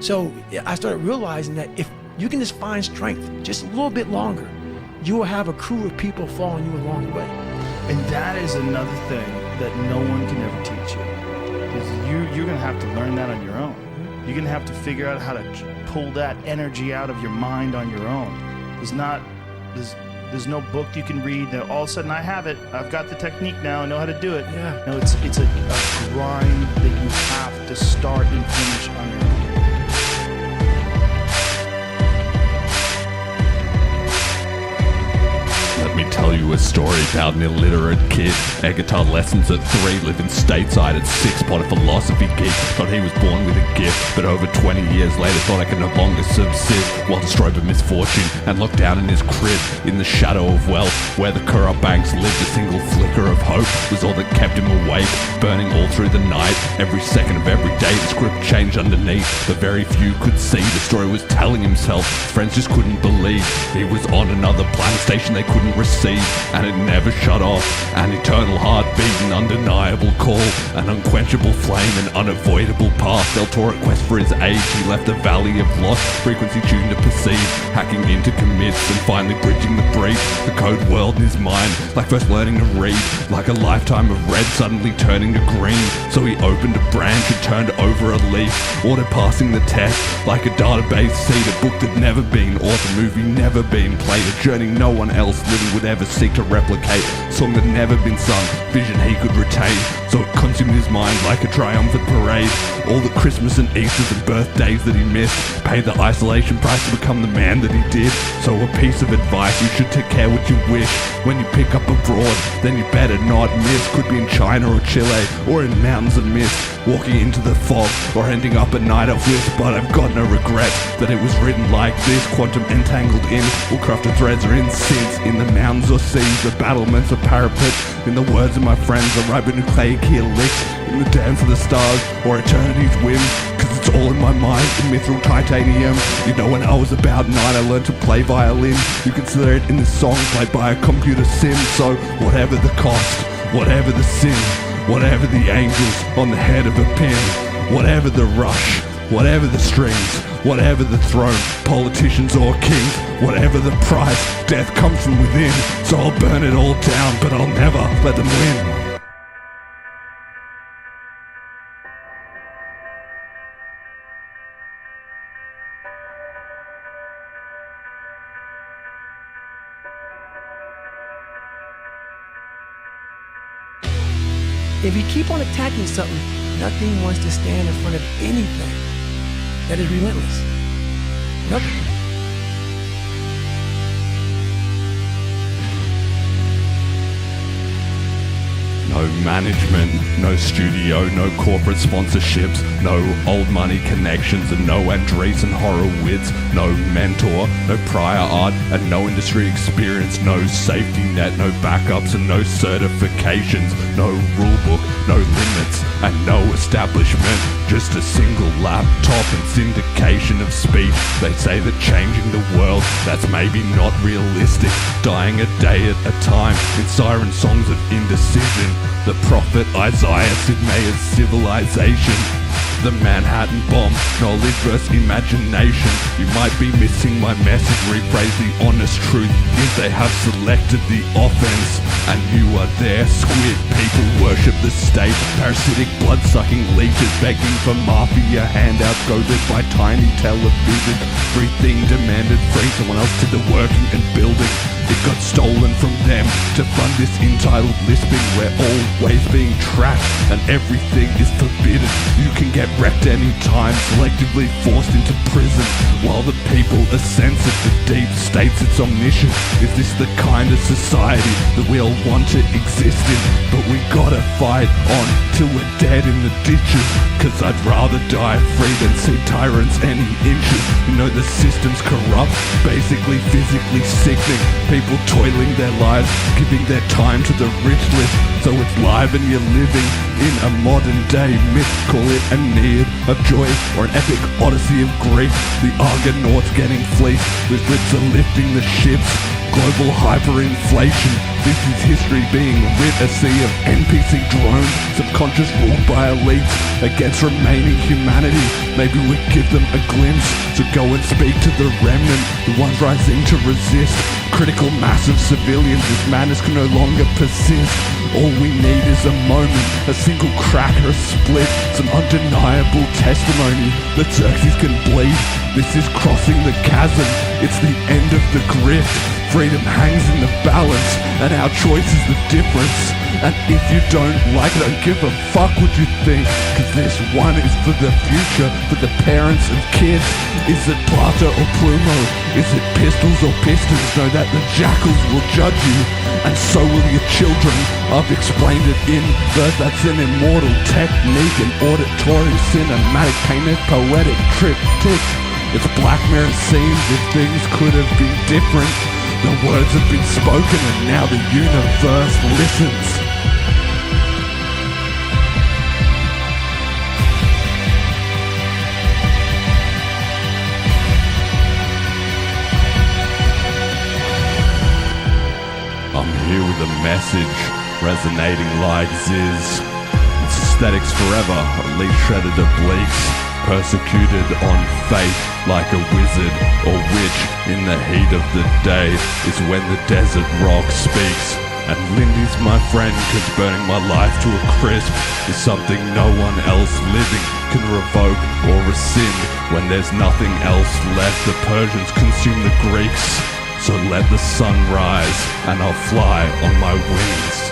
So I started realizing that if you can just find strength just a little bit longer, you will have a crew of people following you along the way. And that is another thing that no one can ever teach you. Because you're going to have to learn that on your own. You're going to have to figure out how to pull that energy out of your mind on your own. There's no book you can read that all of a sudden I have it. I've got the technique now. I know how to do it. Yeah. No, it's a grind that you have to start and finish on your own. Let me tell you a story about an illiterate kid. Had guitar lessons at 3, living stateside at 6, pot a philosophy geek. Thought he was born with a gift, but over 20 years later thought I could no longer subsist. While destroyed by misfortune and locked down in his crib in the shadow of wealth, where the Curragh banks lived, a single flicker of hope was all that kept him awake, burning all through the night. Every second of every day the script changed underneath, but very few could see the story was telling himself. Friends just couldn't believe he was on another planet station they couldn't receive, and it never shut off. An eternal heartbeat, an undeniable call, an unquenchable flame, an unavoidable path. Del Toro quest for his age, he left the valley of lost frequency tuned to perceive, hacking into commits and finally bridging the breach. The code world in his mind, like first learning to read, like a lifetime of red suddenly turning to green. So he opened a branch and turned over a leaf, auto passing the test like a database seed. A book that never been authored, movie never been played, a journey no one else living would ever seek to replicate, song that never been sung, vision he could retain. So it consumed his mind like a triumphant parade. All the Christmas and Easters and birthdays that he missed, paid the isolation price to become the man that he did. So a piece of advice, you should take care what you wish. When you pick up abroad, then you better not miss. Could be in China or Chile, or in mountains of mist, walking into the fog, or ending up a night of whisk. But I've got no regrets that it was written like this. Quantum entangled in, all crafted threads are in synths. In the mountains or seas, the battlements or parapets. In the words of my friends, a ribonucleic helix. In the dance of the stars, or eternity's whim. Cause it's all in my mind, in mithril titanium. You know, when I was about 9 I learned to play violin. You consider it in this song played by a computer sim. So whatever the cost, whatever the sin, whatever the angels on the head of a pin, whatever the rush, whatever the strings, whatever the throne, politicians or kings, whatever the price, death comes from within. So I'll burn it all down, but I'll never let them win. If you keep on attacking something, nothing wants to stand in front of anything that is relentless. Nothing. No management, no studio, no corporate sponsorships, no old money connections, and no Andreessen Horowitz, no mentor, no prior art, and no industry experience, no safety net, no backups, and no certifications, no rulebook, no limits, and no establishment. Just a single laptop and syndication of speech. They say that changing the world, that's maybe not realistic. Dying a day at a time in siren songs of indecision. The prophet Isaiah Sidney's civilization. The Manhattan bomb, knowledge versus imagination. You might be missing my message, rephrase the honest truth. If they have selected the offense and you are there, squid people worship the state. Parasitic blood-sucking leeches begging for mafia handouts, goaded by tiny television. Everything demanded free, someone else did the working and building. It got stolen from them to fund this entitled lisping. We're always being tracked and everything is forbidden. You can get wrecked anytime, selectively forced into prison, while the people are censored. The deep states it's omniscient. Is this the kind of society that we all want to exist in? But we gotta fight on till we're dead in the ditches. Cause I'd rather die free than see tyrants any inches. You know the system's corrupt, basically physically sickening. People toiling their lives, giving their time to the rich list. So it's live and you're living in a modern day myth. Call it a need of joy or an epic odyssey of grief. The Argonauts getting fleeced, with grips are lifting the ships. global hyperinflation. This is history being writ, a sea of NPC drones, subconscious ruled by elites against remaining humanity. Maybe we give them a glimpse, so go and speak to the remnant, the ones rising to resist. Critical mass of civilians, this madness can no longer persist. All we need is a moment, a single crack or a split, some undeniable testimony that Xerxes can bleed. This is crossing the chasm, it's the end of the grift. Freedom hangs in the balance, and our choice is the difference. And if you don't like it, don't give a fuck what you think, cause this one is for the future, for the parents and kids. Is it Plata or Plumo? Is it pistols or pistons? Know that the jackals will judge you, and so will your children. I've explained it in verse, that's an immortal technique, an auditory cinematic painted poetic triptych. It's Black Mirror scenes if things could have been different. The words have been spoken and now the universe listens. I'm here with a message resonating like Ziz. It's aesthetics forever, elite shredded obliques. Persecuted on faith like a wizard or witch in the heat of the day is when the desert rock speaks. And Lindy's my friend, cause burning my life to a crisp is something no one else living can revoke or rescind. When there's nothing else left, the Persians consume the Greeks. So let the sun rise and I'll fly on my wings.